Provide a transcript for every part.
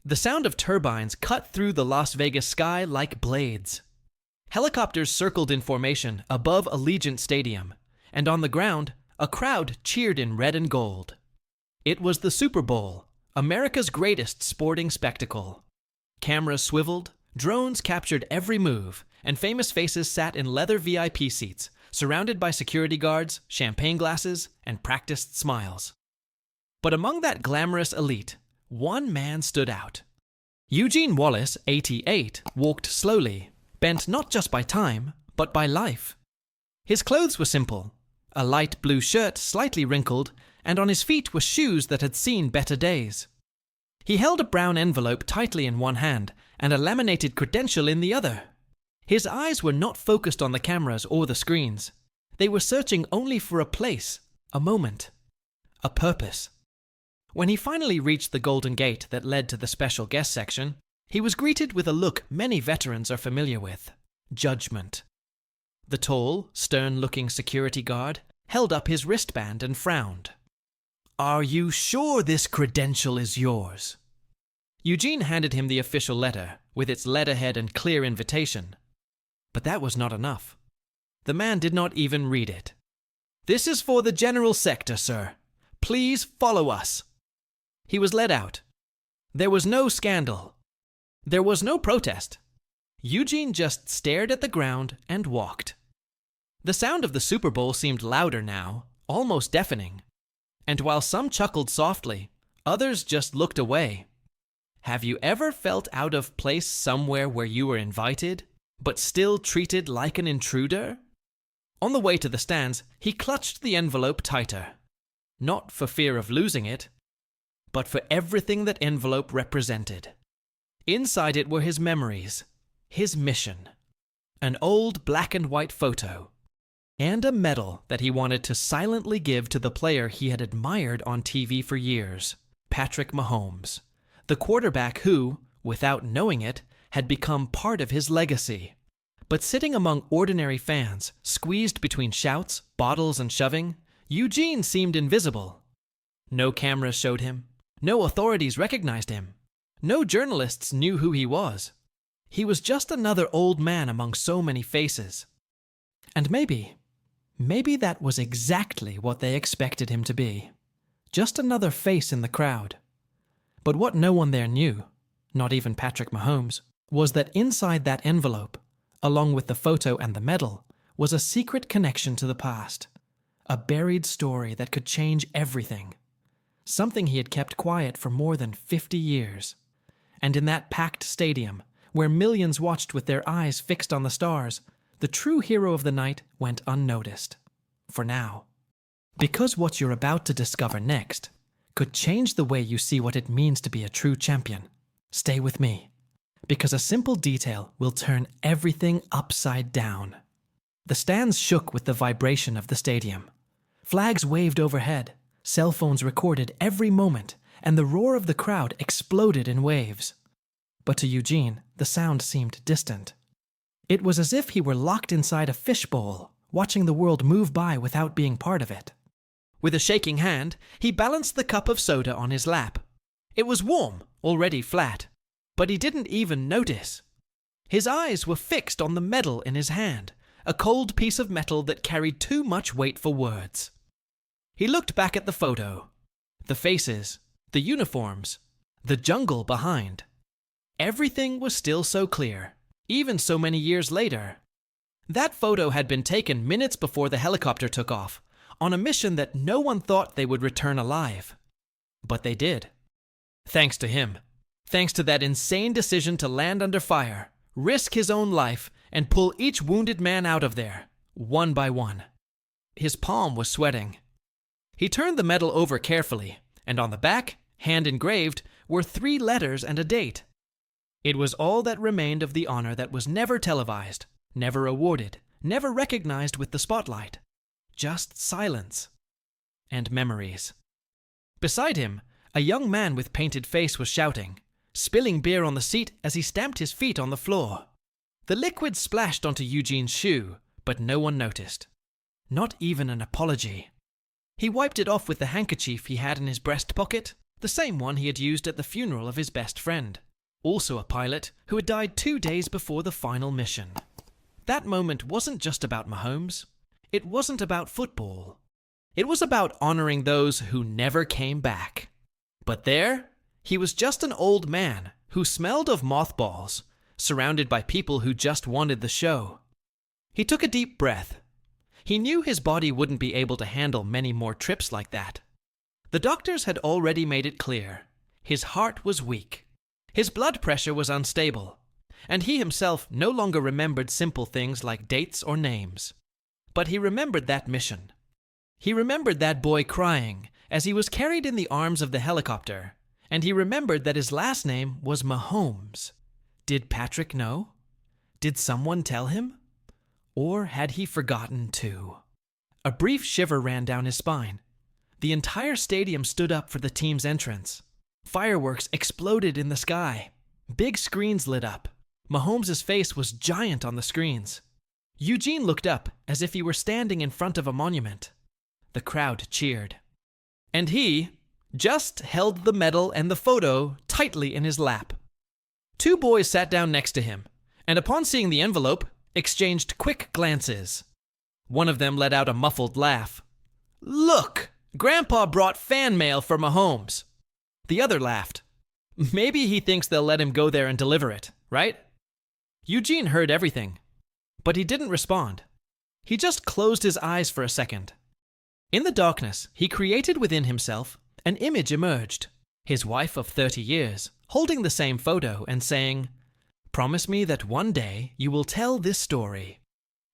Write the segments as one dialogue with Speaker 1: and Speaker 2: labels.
Speaker 1: The sound of turbines cut through the Las Vegas sky like blades. Helicopters circled in formation above Allegiant Stadium, and on the ground, a crowd cheered in red and gold. It was the Super Bowl, America's greatest sporting spectacle. Cameras swiveled, drones captured every move, and famous faces sat in leather VIP seats, surrounded by security guards, champagne glasses, and practiced smiles. But among that glamorous elite, one man stood out. Eugene Wallace, 88, walked slowly, bent not just by time, but by life. His clothes were simple, a light blue shirt slightly wrinkled, and on his feet were shoes that had seen better days. He held a brown envelope tightly in one hand and a laminated credential in the other. His eyes were not focused on the cameras or the screens. They were searching only for a place, a moment, a purpose. When he finally reached the golden gate that led to the special guest section, he was greeted with a look many veterans are familiar with: judgment. The tall, stern-looking security guard held up his wristband and frowned. "Are you sure this credential is yours?" Eugene handed him the official letter, with its letterhead and clear invitation. But that was not enough. The man did not even read it. "This is for the general sector, sir. Please follow us." He was led out. There was no scandal. There was no protest. Eugene just stared at the ground and walked. The sound of the Super Bowl seemed louder now, almost deafening. And while some chuckled softly, others just looked away. Have you ever felt out of place somewhere where you were invited, but still treated like an intruder? On the way to the stands, he clutched the envelope tighter. Not for fear of losing it, but for everything that envelope represented. Inside it were his memories, his mission, an old black and white photo, and a medal that he wanted to silently give to the player he had admired on TV for years, Patrick Mahomes, the quarterback who, without knowing it, had become part of his legacy. But sitting among ordinary fans, squeezed between shouts, bottles, and shoving, Eugene seemed invisible. No cameras showed him. No authorities recognized him. No journalists knew who he was. He was just another old man among so many faces. And maybe that was exactly what they expected him to be. Just another face in the crowd. But what no one there knew, not even Patrick Mahomes, was that inside that envelope, along with the photo and the medal, was a secret connection to the past. A buried story that could change everything. Something he had kept quiet for more than 50 years. And in that packed stadium, where millions watched with their eyes fixed on the stars, the true hero of the night went unnoticed. For now. Because what you're about to discover next could change the way you see what it means to be a true champion. Stay with me. Because a simple detail will turn everything upside down. The stands shook with the vibration of the stadium. Flags waved overhead. Cell phones recorded every moment, and the roar of the crowd exploded in waves. But to Eugene, the sound seemed distant. It was as if he were locked inside a fishbowl, watching the world move by without being part of it. With a shaking hand, he balanced the cup of soda on his lap. It was warm, already flat, but he didn't even notice. His eyes were fixed on the medal in his hand, a cold piece of metal that carried too much weight for words. He looked back at the photo, the faces, the uniforms, the jungle behind. Everything was still so clear, even so many years later. That photo had been taken minutes before the helicopter took off, on a mission that no one thought they would return alive. But they did. Thanks to him. Thanks to that insane decision to land under fire, risk his own life, and pull each wounded man out of there, one by one. His palm was sweating. He turned the medal over carefully, and on the back, hand engraved, were 3 letters and a date. It was all that remained of the honor that was never televised, never awarded, never recognized with the spotlight. Just silence. And memories. Beside him, a young man with painted face was shouting, spilling beer on the seat as he stamped his feet on the floor. The liquid splashed onto Eugene's shoe, but no one noticed. Not even an apology. He wiped it off with the handkerchief he had in his breast pocket, the same one he had used at the funeral of his best friend, also a pilot who had died 2 days before the final mission. That moment wasn't just about Mahomes. It wasn't about football. It was about honoring those who never came back. But there, he was just an old man who smelled of mothballs, surrounded by people who just wanted the show. He took a deep breath. He knew his body wouldn't be able to handle many more trips like that. The doctors had already made it clear. His heart was weak. His blood pressure was unstable. And he himself no longer remembered simple things like dates or names. But he remembered that mission. He remembered that boy crying as he was carried in the arms of the helicopter, and he remembered that his last name was Mahomes. Did Patrick know? Did someone tell him? Or had he forgotten too? A brief shiver ran down his spine. The entire stadium stood up for the team's entrance. Fireworks exploded in the sky. Big screens lit up. Mahomes' face was giant on the screens. Eugene looked up as if he were standing in front of a monument. The crowd cheered. And he just held the medal and the photo tightly in his lap. 2 boys sat down next to him, and upon seeing the envelope, exchanged quick glances. One of them let out a muffled laugh. "Look! Grandpa brought fan mail for Mahomes." The other laughed. Maybe he thinks they'll let him go there and deliver it, right? Eugene heard everything, but he didn't respond. He just closed his eyes for a second. In the darkness, he created within himself an image emerged. His wife of 30 years, holding the same photo and saying, "Promise me that one day you will tell this story."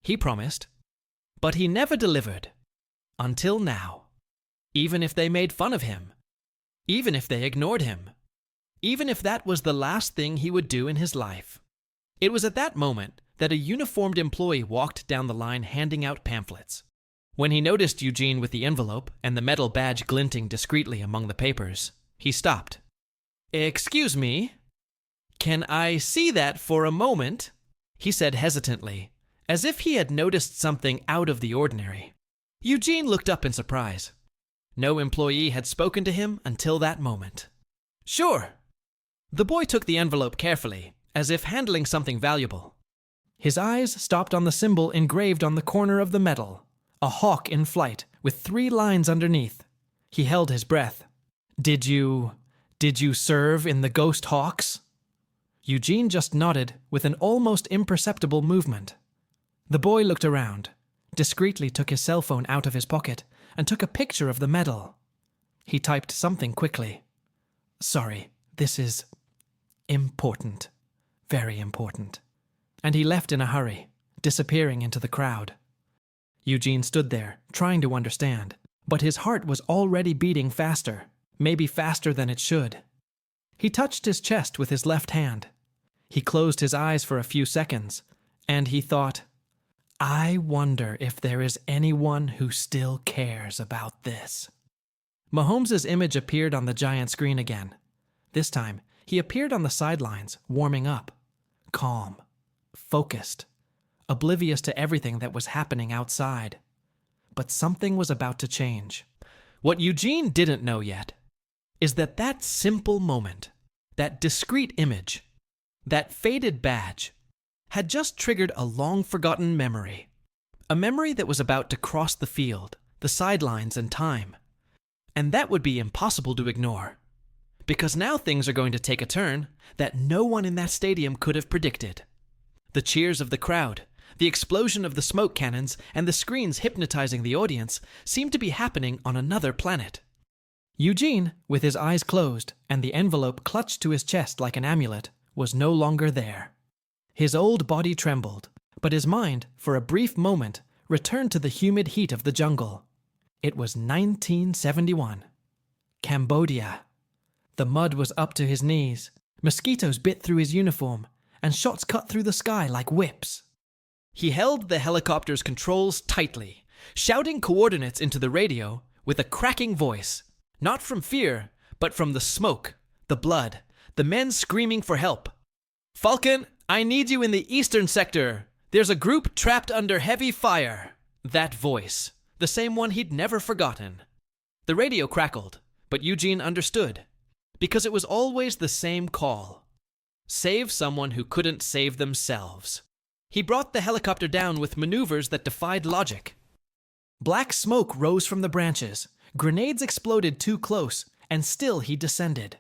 Speaker 1: He promised, but he never delivered. Until now. Even if they made fun of him. Even if they ignored him. Even if that was the last thing he would do in his life. It was at that moment that a uniformed employee walked down the line handing out pamphlets. When he noticed Eugene with the envelope and the metal badge glinting discreetly among the papers, he stopped. "Excuse me, can I see that for a moment?" he said hesitantly, as if he had noticed something out of the ordinary. Eugene looked up in surprise. No employee had spoken to him until that moment. "Sure." The boy took the envelope carefully, as if handling something valuable. His eyes stopped on the symbol engraved on the corner of the medal, a hawk in flight with 3 lines underneath. He held his breath. Did you serve in the Ghost Hawks?" Eugene just nodded with an almost imperceptible movement. The boy looked around, discreetly took his cell phone out of his pocket, and took a picture of the medal. He typed something quickly. "Sorry, this is important. Very important." And he left in a hurry, disappearing into the crowd. Eugene stood there, trying to understand, but his heart was already beating faster, maybe faster than it should. He touched his chest with his left hand. He closed his eyes for a few seconds, and he thought, "I wonder if there is anyone who still cares about this." Mahomes' image appeared on the giant screen again. This time, he appeared on the sidelines, warming up. Calm, focused, oblivious to everything that was happening outside. But something was about to change. What Eugene didn't know yet is that that simple moment, that discrete image, that faded badge, had just triggered a long-forgotten memory. A memory that was about to cross the field, the sidelines, and time. And that would be impossible to ignore. Because now things are going to take a turn that no one in that stadium could have predicted. The cheers of the crowd, the explosion of the smoke cannons, and the screens hypnotizing the audience seemed to be happening on another planet. Eugene, with his eyes closed and the envelope clutched to his chest like an amulet, was no longer there. His old body trembled, but his mind, for a brief moment, returned to the humid heat of the jungle. It was 1971. Cambodia. The mud was up to his knees, mosquitoes bit through his uniform, and shots cut through the sky like whips. He held the helicopter's controls tightly, shouting coordinates into the radio with a cracking voice, not from fear, but from the smoke, the blood, the men screaming for help. "Falcon, I need you in the eastern sector. There's a group trapped under heavy fire." That voice, the same one he'd never forgotten. The radio crackled, but Eugene understood. because it was always the same call. Save someone who couldn't save themselves. He brought the helicopter down with maneuvers that defied logic. Black smoke rose from the branches, grenades exploded too close, and still he descended.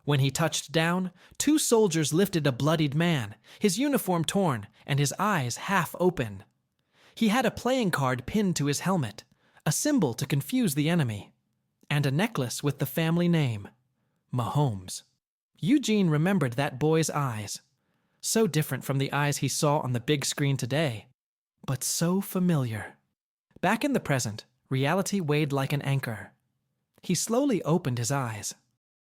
Speaker 1: When he touched down, 2 soldiers lifted a bloodied man, his uniform torn and his eyes half open. He had a playing card pinned to his helmet, a symbol to confuse the enemy, and a necklace with the family name, Mahomes. Eugene remembered that boy's eyes. So different from the eyes he saw on the big screen today, but so familiar. Back in the present, reality weighed like an anchor. He slowly opened his eyes.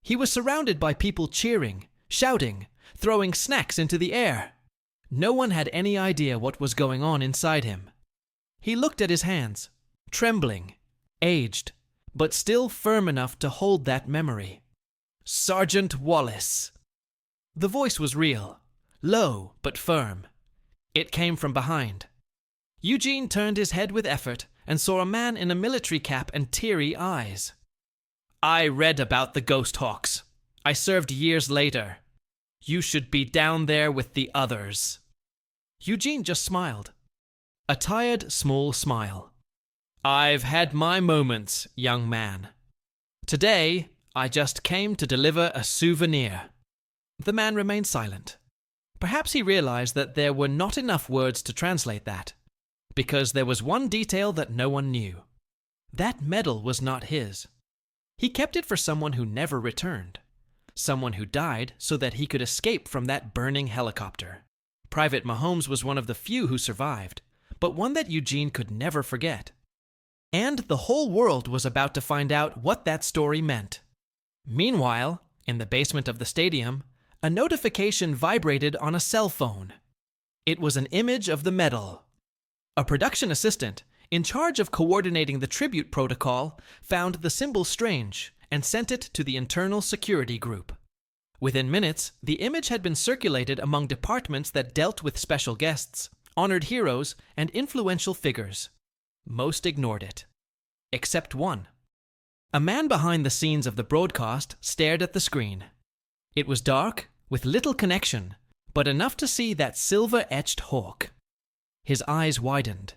Speaker 1: He was surrounded by people cheering, shouting, throwing snacks into the air. No one had any idea what was going on inside him. He looked at his hands, trembling, aged, but still firm enough to hold that memory. Sergeant Wallace. The voice was real, low but firm. It came from behind. Eugene turned his head with effort and saw a man in a military cap and teary eyes. I read about the Ghost Hawks. I served years later. You should be down there with the others. Eugene just smiled. A tired, small smile. I've had my moments, young man. Today, I just came to deliver a souvenir. The man remained silent. Perhaps he realized that there were not enough words to translate that, because there was one detail that no one knew. That medal was not his. He kept it for someone who never returned. Someone who died so that he could escape from that burning helicopter. Private Mahomes was one of the few who survived, but one that Eugene could never forget. And the whole world was about to find out what that story meant. Meanwhile, in the basement of the stadium, a notification vibrated on a cell phone. It was an image of the medal. A production assistant, in charge of coordinating the tribute protocol, found the symbol strange and sent it to the internal security group. Within minutes, the image had been circulated among departments that dealt with special guests, honored heroes, and influential figures. Most ignored it. Except one. A man behind the scenes of the broadcast stared at the screen. It was dark, with little connection, but enough to see that silver-etched hawk. His eyes widened.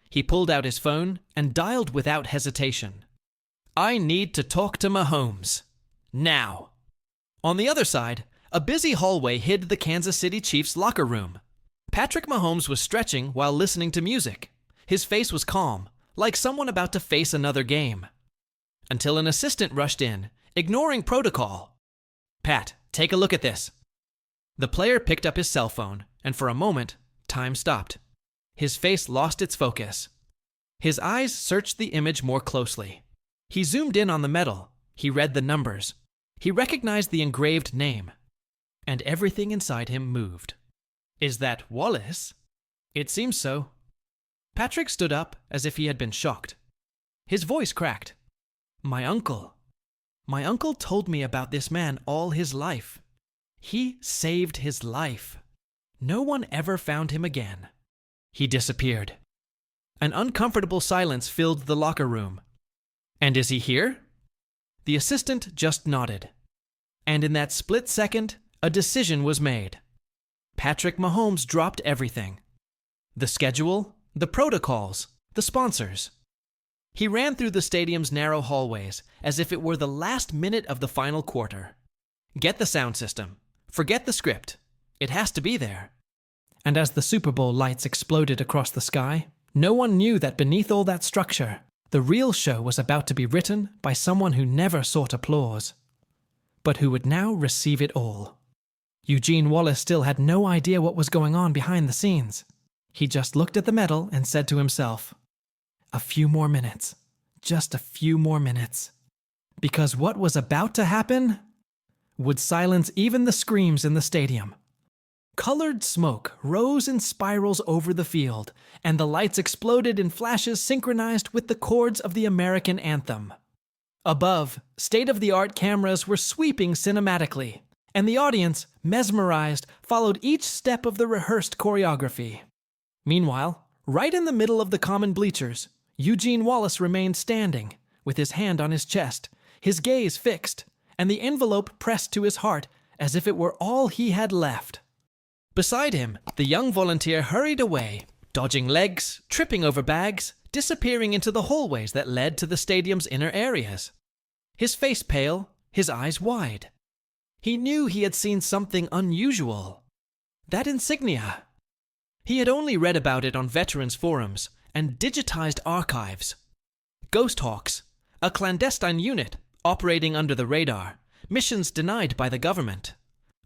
Speaker 1: He pulled out his phone and dialed without hesitation. I need to talk to Mahomes. Now. On the other side, a busy hallway hid the Kansas City Chiefs' locker room. Patrick Mahomes was stretching while listening to music. His face was calm, like someone about to face another game. Until an assistant rushed in, ignoring protocol. Pat, take a look at this. The player picked up his cell phone, and for a moment, time stopped. His face lost its focus. His eyes searched the image more closely. He zoomed in on the medal. He read the numbers. He recognized the engraved name. And everything inside him moved. Is that Wallace? It seems so. Patrick stood up as if he had been shocked. His voice cracked. My uncle. My uncle told me about this man all his life. He saved his life. No one ever found him again. He disappeared. An uncomfortable silence filled the locker room. And is he here? The assistant just nodded. And in that split second, a decision was made. Patrick Mahomes dropped everything. The schedule, the protocols, the sponsors. He ran through the stadium's narrow hallways as if it were the last minute of the final quarter. Get the sound system. Forget the script. It has to be there. And as the Super Bowl lights exploded across the sky, no one knew that beneath all that structure, the real show was about to be written by someone who never sought applause, but who would now receive it all. Eugene Wallace still had no idea what was going on behind the scenes. He just looked at the medal and said to himself, a few more minutes, just a few more minutes. Because what was about to happen would silence even the screams in the stadium. Colored smoke rose in spirals over the field, and the lights exploded in flashes synchronized with the chords of the American anthem. Above, state-of-the-art cameras were sweeping cinematically, and the audience, mesmerized, followed each step of the rehearsed choreography. Meanwhile, right in the middle of the common bleachers, Eugene Wallace remained standing, with his hand on his chest, his gaze fixed, and the envelope pressed to his heart as if it were all he had left. Beside him, the young volunteer hurried away, dodging legs, tripping over bags, disappearing into the hallways that led to the stadium's inner areas. His face pale, his eyes wide. He knew he had seen something unusual. That insignia. He had only read about it on veterans' forums and digitized archives. Ghost Hawks, a clandestine unit operating under the radar, missions denied by the government.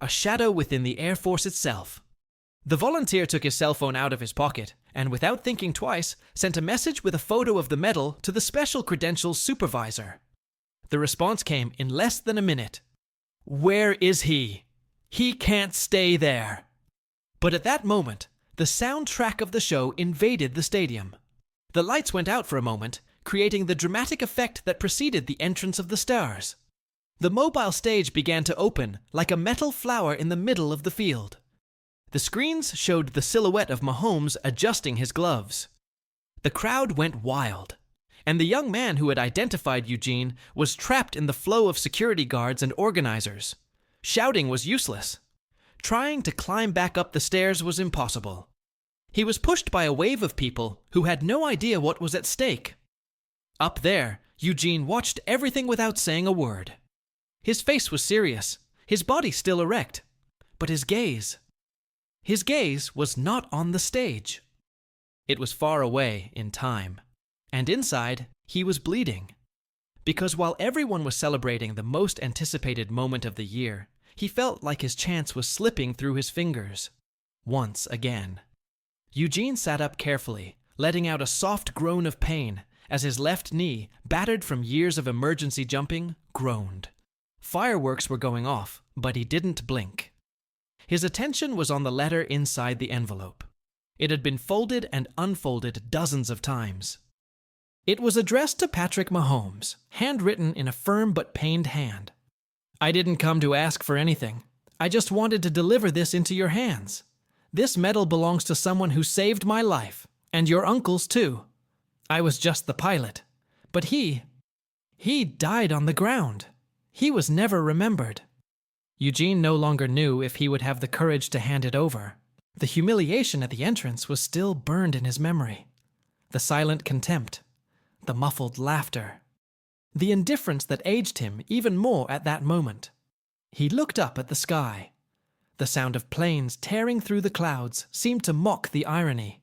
Speaker 1: A shadow within the Air Force itself. The volunteer took his cell phone out of his pocket and, without thinking twice, sent a message with a photo of the medal to the Special Credentials supervisor. The response came in less than a minute. "Where is he? He can't stay there." But at that moment, the soundtrack of the show invaded the stadium. The lights went out for a moment, creating the dramatic effect that preceded the entrance of the stars. The mobile stage began to open like a metal flower in the middle of the field. The screens showed the silhouette of Mahomes adjusting his gloves. The crowd went wild, and the young man who had identified Eugene was trapped in the flow of security guards and organizers. Shouting was useless. Trying to climb back up the stairs was impossible. He was pushed by a wave of people who had no idea what was at stake. Up there, Eugene watched everything without saying a word. His face was serious, his body still erect, but his gaze was not on the stage. It was far away in time, and inside, he was bleeding. Because while everyone was celebrating the most anticipated moment of the year, he felt like his chance was slipping through his fingers. Once again. Eugene sat up carefully, letting out a soft groan of pain as his left knee, battered from years of emergency jumping, groaned. Fireworks were going off, but he didn't blink. His attention was on the letter inside the envelope. It had been folded and unfolded dozens of times. It was addressed to Patrick Mahomes, handwritten in a firm but pained hand. "I didn't come to ask for anything. I just wanted to deliver this into your hands. This medal belongs to someone who saved my life, and your uncle's too. I was just the pilot. But he died on the ground. He was never remembered." Eugene no longer knew if he would have the courage to hand it over. The humiliation at the entrance was still burned in his memory. The silent contempt, the muffled laughter, the indifference that aged him even more at that moment. He looked up at the sky. The sound of planes tearing through the clouds seemed to mock the irony.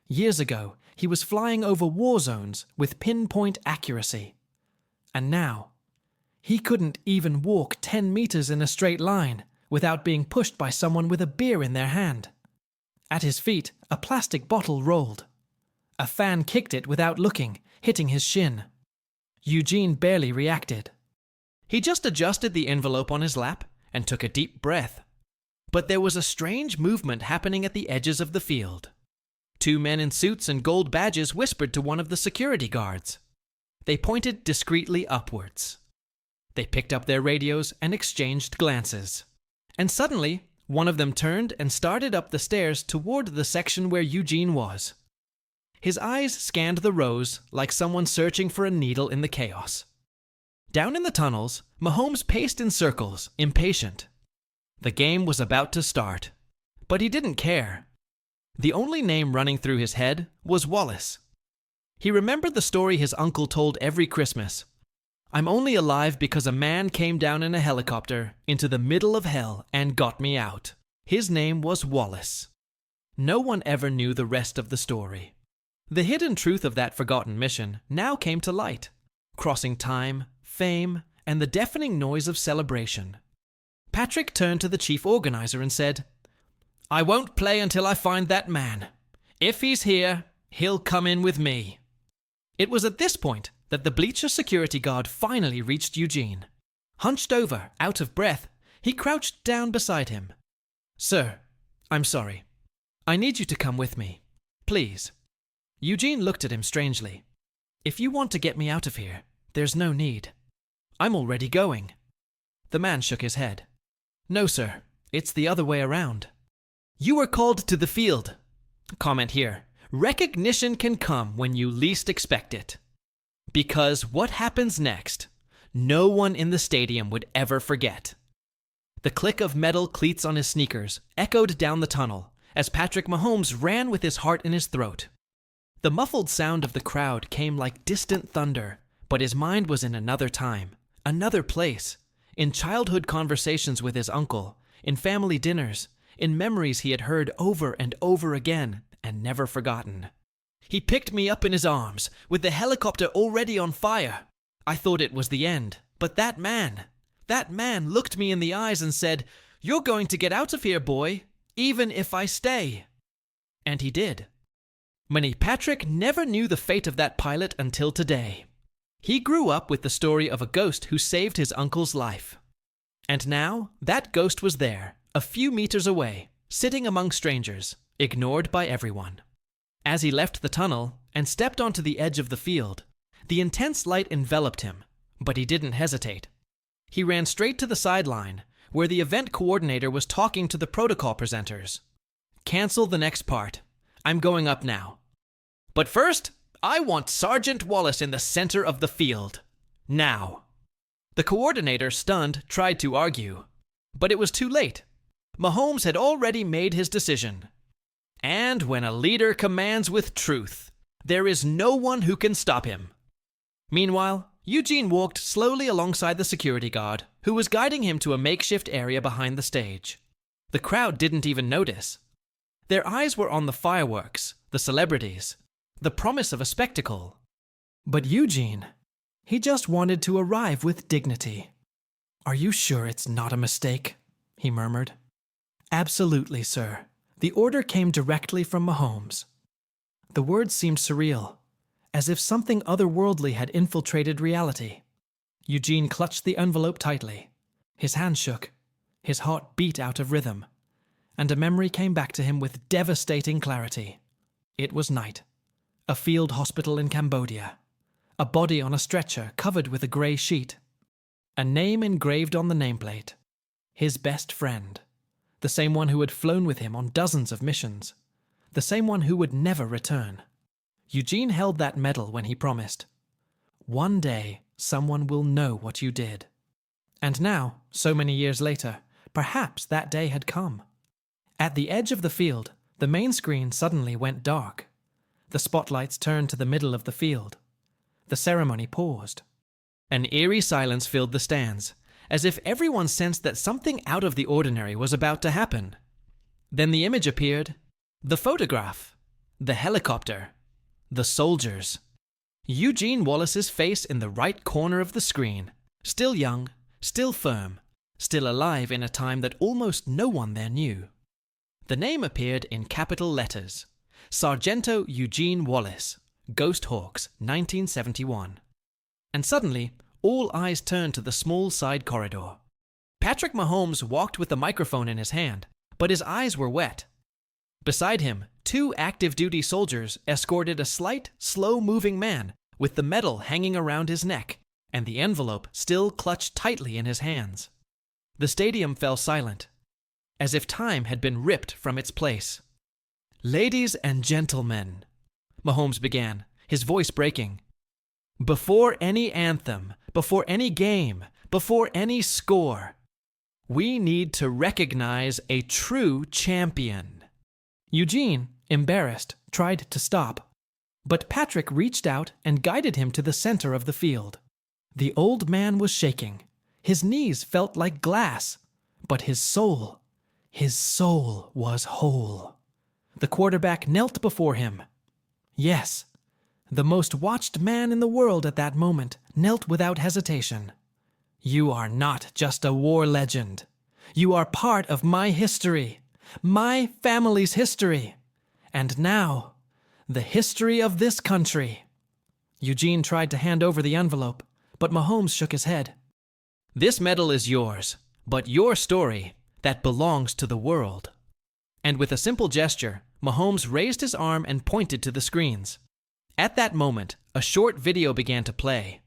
Speaker 1: Years ago, he was flying over war zones with pinpoint accuracy. And now, he couldn't even walk 10 meters in a straight line without being pushed by someone with a beer in their hand. At his feet, a plastic bottle rolled. A fan kicked it without looking, hitting his shin. Eugene barely reacted. He just adjusted the envelope on his lap and took a deep breath. But there was a strange movement happening at the edges of the field. 2 men in suits and gold badges whispered to one of the security guards. They pointed discreetly upwards. They picked up their radios and exchanged glances. And suddenly, one of them turned and started up the stairs toward the section where Eugene was. His eyes scanned the rows like someone searching for a needle in the chaos. Down in the tunnels, Mahomes paced in circles, impatient. The game was about to start, but he didn't care. The only name running through his head was Wallace. He remembered the story his uncle told every Christmas. "I'm only alive because a man came down in a helicopter into the middle of hell and got me out." His name was Wallace. No one ever knew the rest of the story. The hidden truth of that forgotten mission now came to light, crossing time, fame, and the deafening noise of celebration. Patrick turned to the chief organizer and said, "I won't play until I find that man. If he's here, he'll come in with me." It was at this point that the bleacher security guard finally reached Eugene. Hunched over, out of breath, he crouched down beside him. "Sir, I'm sorry. I need you to come with me. Please." Eugene looked at him strangely. "If you want to get me out of here, there's no need. I'm already going." The man shook his head. "No, sir. It's the other way around. You were called to the field." Comment here. "Recognition can come when you least expect it. Because what happens next, no one in the stadium would ever forget. The click of metal cleats on his sneakers echoed down the tunnel as Patrick Mahomes ran with his heart in his throat. The muffled sound of the crowd came like distant thunder, but his mind was in another time, another place, in childhood conversations with his uncle, in family dinners, in memories he had heard over and over again and never forgotten. He picked me up in his arms, with the helicopter already on fire. I thought it was the end, but that man looked me in the eyes and said, "You're going to get out of here, boy, even if I stay." And he did. Money Patrick never knew the fate of that pilot until today. He grew up with the story of a ghost who saved his uncle's life. And now, that ghost was there, a few meters away, sitting among strangers, ignored by everyone. As he left the tunnel and stepped onto the edge of the field, the intense light enveloped him, but he didn't hesitate. He ran straight to the sideline, where the event coordinator was talking to the protocol presenters. "Cancel the next part. I'm going up now. But first, I want Sergeant Wallace in the center of the field. Now." The coordinator, stunned, tried to argue, but it was too late. Mahomes had already made his decision. And when a leader commands with truth, there is no one who can stop him. Meanwhile, Eugene walked slowly alongside the security guard, who was guiding him to a makeshift area behind the stage. The crowd didn't even notice. Their eyes were on the fireworks, the celebrities, the promise of a spectacle. But Eugene, he just wanted to arrive with dignity. "Are you sure it's not a mistake?" he murmured. "Absolutely, sir. The order came directly from Mahomes." The words seemed surreal, as if something otherworldly had infiltrated reality. Eugene clutched the envelope tightly. His hand shook. His heart beat out of rhythm. And a memory came back to him with devastating clarity. It was night. A field hospital in Cambodia. A body on a stretcher covered with a grey sheet. A name engraved on the nameplate. His best friend. The same one who had flown with him on dozens of missions. The same one who would never return. Eugene held that medal when he promised, "One day, someone will know what you did." And now, so many years later, perhaps that day had come. At the edge of the field, the main screen suddenly went dark. The spotlights turned to the middle of the field. The ceremony paused. An eerie silence filled the stands, as if everyone sensed that something out of the ordinary was about to happen. Then the image appeared. The photograph. The helicopter. The soldiers. Eugene Wallace's face in the right corner of the screen. Still young, still firm, still alive in a time that almost no one there knew. The name appeared in capital letters. Sargento Eugene Wallace, Ghost Hawks, 1971. And suddenly, all eyes turned to the small side corridor. Patrick Mahomes walked with the microphone in his hand, but his eyes were wet. Beside him, 2 active-duty soldiers escorted a slight, slow-moving man with the medal hanging around his neck and the envelope still clutched tightly in his hands. The stadium fell silent, as if time had been ripped from its place. "Ladies and gentlemen," Mahomes began, his voice breaking, "before any anthem, before any game, before any score, we need to recognize a true champion." Eugene, embarrassed, tried to stop, but Patrick reached out and guided him to the center of the field. The old man was shaking. His knees felt like glass, but his soul was whole. The quarterback knelt before him. Yes, the most watched man in the world at that moment knelt without hesitation. "You are not just a war legend. You are part of my history, my family's history, and now, the history of this country." Eugene tried to hand over the envelope, but Mahomes shook his head. "This medal is yours, but your story, that belongs to the world." And with a simple gesture, Mahomes raised his arm and pointed to the screens. At that moment, a short video began to play.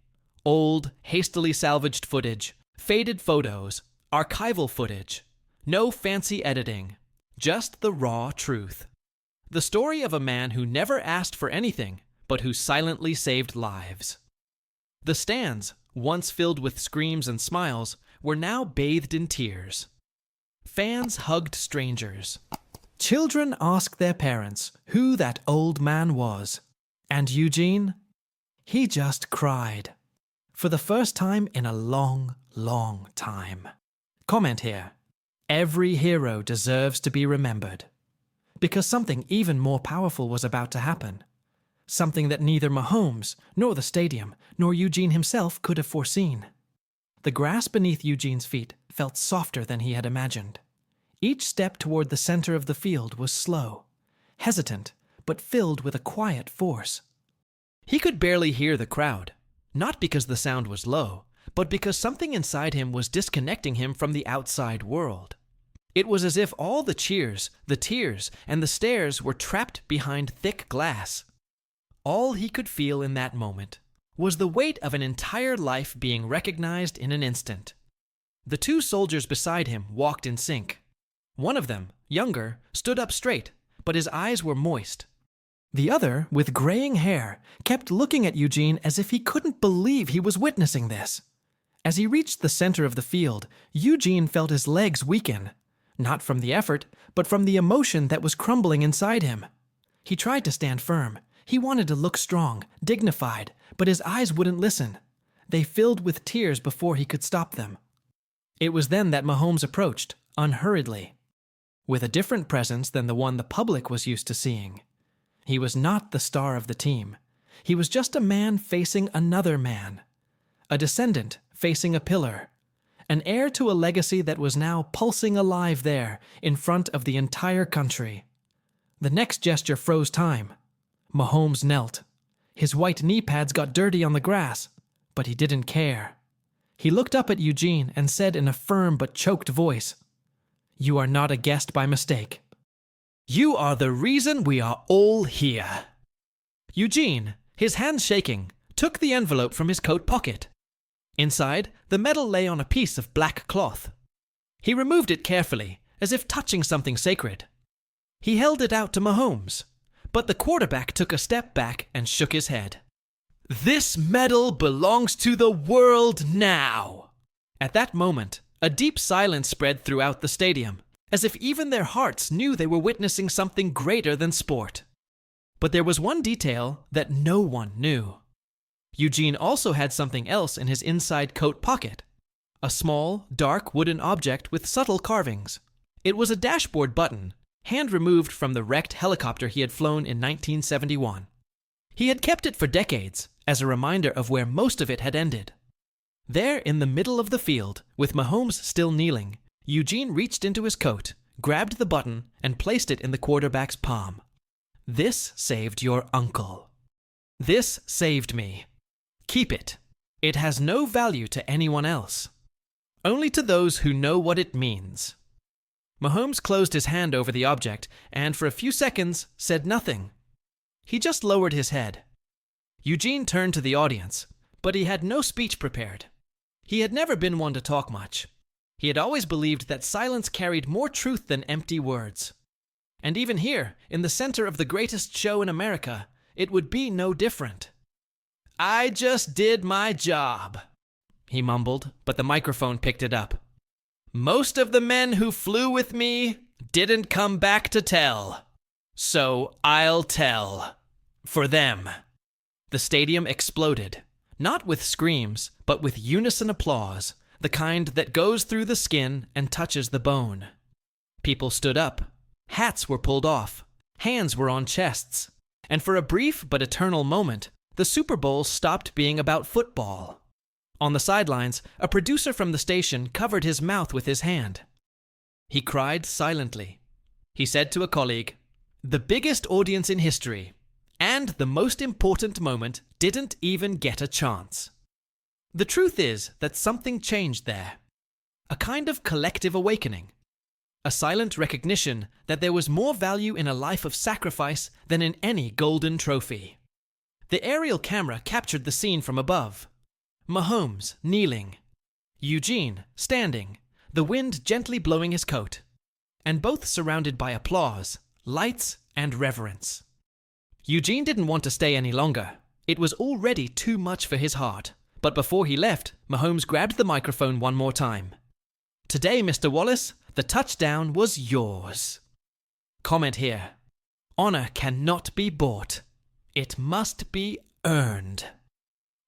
Speaker 1: Old, hastily salvaged footage, faded photos, archival footage. No fancy editing, just the raw truth. The story of a man who never asked for anything, but who silently saved lives. The stands, once filled with screams and smiles, were now bathed in tears. Fans hugged strangers. Children asked their parents who that old man was. And Eugene? He just cried. For the first time in a long, long time. Comment here. Every hero deserves to be remembered. Because something even more powerful was about to happen. Something that neither Mahomes, nor the stadium, nor Eugene himself could have foreseen. The grass beneath Eugene's feet felt softer than he had imagined. Each step toward the center of the field was slow, hesitant, but filled with a quiet force. He could barely hear the crowd, not because the sound was low, but because something inside him was disconnecting him from the outside world. It was as if all the cheers, the tears, and the stares were trapped behind thick glass. All he could feel in that moment was the weight of an entire life being recognized in an instant. The two soldiers beside him walked in sync. One of them, younger, stood up straight, but his eyes were moist. The other, with graying hair, kept looking at Eugene as if he couldn't believe he was witnessing this. As he reached the center of the field, Eugene felt his legs weaken, not from the effort, but from the emotion that was crumbling inside him. He tried to stand firm. He wanted to look strong, dignified, but his eyes wouldn't listen. They filled with tears before he could stop them. It was then that Mahomes approached, unhurriedly, with a different presence than the one the public was used to seeing. He was not the star of the team. He was just a man facing another man, a descendant facing a pillar, an heir to a legacy that was now pulsing alive there in front of the entire country. The next gesture froze time. Mahomes knelt. His white knee pads got dirty on the grass, but he didn't care. He looked up at Eugene and said in a firm but choked voice, "You are not a guest by mistake. You are the reason we are all here." Eugene, his hands shaking, took the envelope from his coat pocket. Inside, the medal lay on a piece of black cloth. He removed it carefully, as if touching something sacred. He held it out to Mahomes, but the quarterback took a step back and shook his head. "This medal belongs to the world now." At that moment, a deep silence spread throughout the stadium, as if even their hearts knew they were witnessing something greater than sport. But there was one detail that no one knew. Eugene also had something else in his inside coat pocket, a small, dark wooden object with subtle carvings. It was a dashboard button, hand-removed from the wrecked helicopter he had flown in 1971. He had kept it for decades, as a reminder of where most of it had ended. There in the middle of the field, with Mahomes still kneeling, Eugene reached into his coat, grabbed the button, and placed it in the quarterback's palm. "This saved your uncle. This saved me. Keep it. It has no value to anyone else. Only to those who know what it means." Mahomes closed his hand over the object and for a few seconds said nothing. He just lowered his head. Eugene turned to the audience, but he had no speech prepared. He had never been one to talk much. He had always believed that silence carried more truth than empty words. And even here, in the center of the greatest show in America, it would be no different. "I just did my job," he mumbled, but the microphone picked it up. "Most of the men who flew with me didn't come back to tell. So I'll tell. For them." The stadium exploded, not with screams, but with unison applause, the kind that goes through the skin and touches the bone. People stood up. Hats were pulled off. Hands were on chests. And for a brief but eternal moment, the Super Bowl stopped being about football. On the sidelines, a producer from the station covered his mouth with his hand. He cried silently. He said to a colleague, "The biggest audience in history, and the most important moment, didn't even get a chance." The truth is that something changed there. A kind of collective awakening. A silent recognition that there was more value in a life of sacrifice than in any golden trophy. The aerial camera captured the scene from above. Mahomes kneeling. Eugene standing, the wind gently blowing his coat. And both surrounded by applause, lights, and reverence. Eugene didn't want to stay any longer. It was already too much for his heart. But before he left, Mahomes grabbed the microphone one more time. "Today, Mr. Wallace, the touchdown was yours." Comment here. Honor cannot be bought. It must be earned.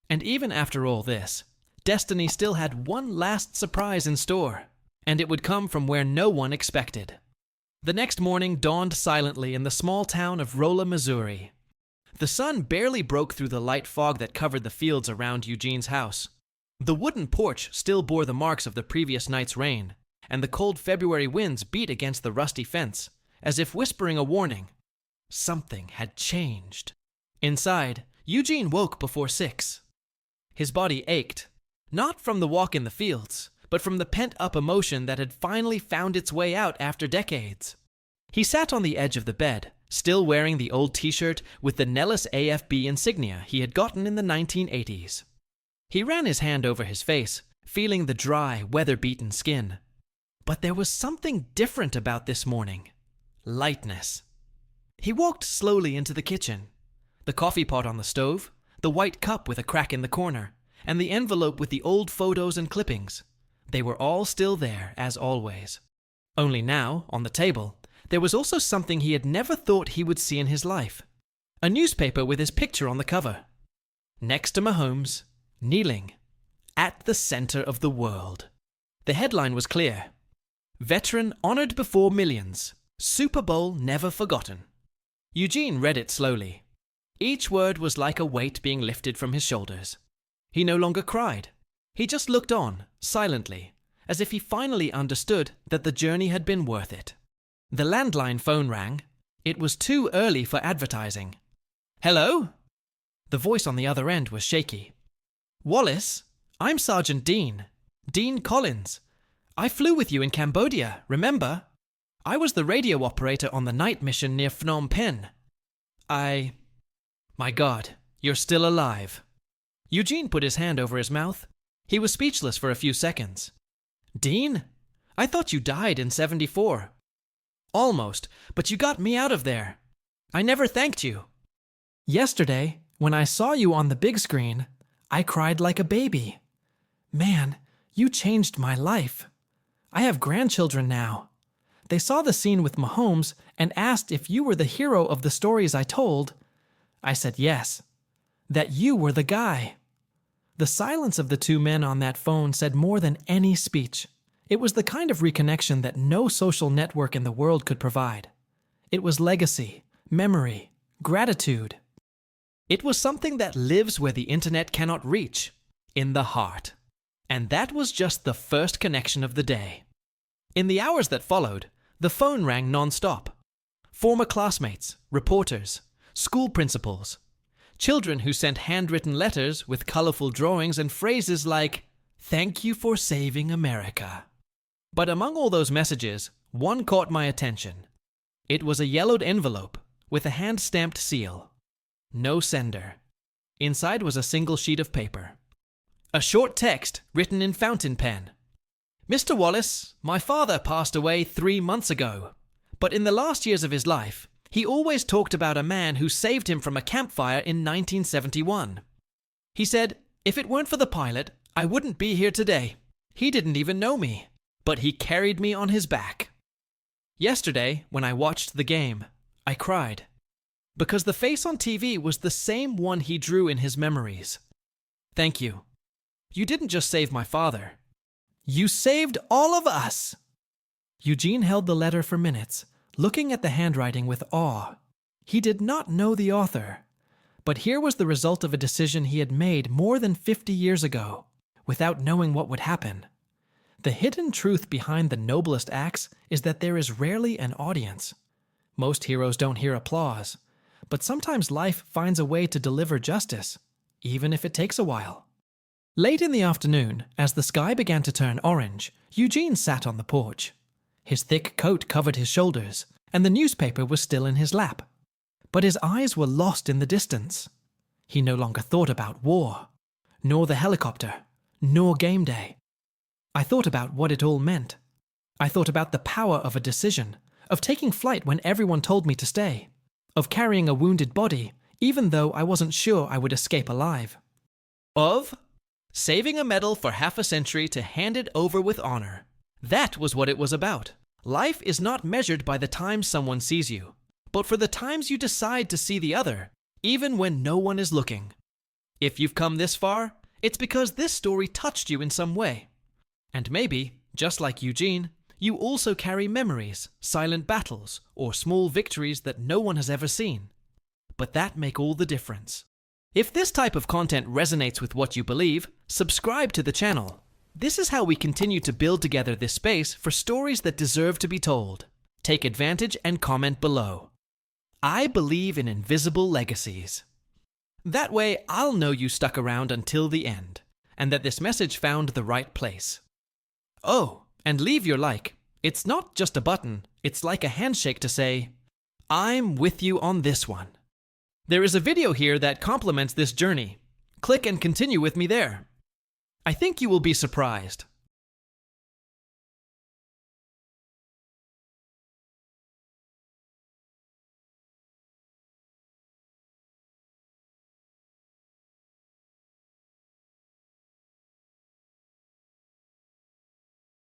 Speaker 1: And even after all this, destiny still had one last surprise in store, and it would come from where no one expected. The next morning dawned silently in the small town of Rolla, Missouri. The sun barely broke through the light fog that covered the fields around Eugene's house. The wooden porch still bore the marks of the previous night's rain, and the cold February winds beat against the rusty fence, as if whispering a warning. Something had changed. Inside, Eugene woke before 6. His body ached, not from the walk in the fields, but from the pent-up emotion that had finally found its way out after decades. He sat on the edge of the bed, still wearing the old t-shirt with the Nellis AFB insignia he had gotten in the 1980s. He ran his hand over his face, feeling the dry, weather-beaten skin. But there was something different about this morning. Lightness. He walked slowly into the kitchen. The coffee pot on the stove, the white cup with a crack in the corner, and the envelope with the old photos and clippings. They were all still there, as always. Only now, on the table, there was also something he had never thought he would see in his life. A newspaper with his picture on the cover. Next to Mahomes, kneeling, at the center of the world. The headline was clear. Veteran honored before millions. Super Bowl never forgotten. Eugene read it slowly. Each word was like a weight being lifted from his shoulders. He no longer cried. He just looked on, silently, as if he finally understood that the journey had been worth it. The landline phone rang. It was too early for advertising. "Hello?" The voice on the other end was shaky. "Wallace, I'm Sergeant Dean. Dean Collins. I flew with you in Cambodia, remember? I was the radio operator on the night mission near Phnom Penh. My God, you're still alive." Eugene put his hand over his mouth. He was speechless for a few seconds. "Dean? I thought you died in 74. "Almost, but you got me out of there. I never thanked you." "Yesterday, when I saw you on the big screen, I cried like a baby. Man, you changed my life. I have grandchildren now. They saw the scene with Mahomes and asked if you were the hero of the stories I told. I said yes, that you were the guy." The silence of the two men on that phone said more than any speech. It was the kind of reconnection that no social network in the world could provide. It was legacy, memory, gratitude. It was something that lives where the internet cannot reach, in the heart. And that was just the first connection of the day. In the hours that followed, the phone rang non-stop. Former classmates, reporters, school principals, children who sent handwritten letters with colorful drawings and phrases like, "Thank you for saving America." But among all those messages, one caught my attention. It was a yellowed envelope with a hand-stamped seal. No sender. Inside was a single sheet of paper. A short text written in fountain pen. "Mr. Wallace, my father passed away 3 months ago, but in the last years of his life, he always talked about a man who saved him from a campfire in 1971. He said, if it weren't for the pilot, I wouldn't be here today. He didn't even know me, but he carried me on his back. Yesterday, when I watched the game, I cried, because the face on TV was the same one he drew in his memories. Thank you. You didn't just save my father. You saved all of us." Eugene held the letter for minutes, looking at the handwriting with awe. He did not know the author, but here was the result of a decision he had made more than 50 years ago, without knowing what would happen. The hidden truth behind the noblest acts is that there is rarely an audience. Most heroes don't hear applause, but sometimes life finds a way to deliver justice, even if it takes a while. Late in the afternoon, as the sky began to turn orange, Eugene sat on the porch. His thick coat covered his shoulders, and the newspaper was still in his lap. But his eyes were lost in the distance. He no longer thought about war, nor the helicopter, nor game day. I thought about what it all meant. I thought about the power of a decision, of taking flight when everyone told me to stay, of carrying a wounded body, even though I wasn't sure I would escape alive. Of? Saving a medal for half a century to hand it over with honor. That was what it was about. Life is not measured by the times someone sees you, but for the times you decide to see the other, even when no one is looking. If you've come this far, it's because this story touched you in some way. And maybe, just like Eugene, you also carry memories, silent battles, or small victories that no one has ever seen. But that make all the difference. If this type of content resonates with what you believe, subscribe to the channel. This is how we continue to build together this space for stories that deserve to be told. Take advantage and comment below. I believe in invisible legacies. That way, I'll know you stuck around until the end, and that this message found the right place. Oh, and leave your like. It's not just a button, it's like a handshake to say, I'm with you on this one. There is a video here that complements this journey. Click and continue with me there. I think you will be surprised.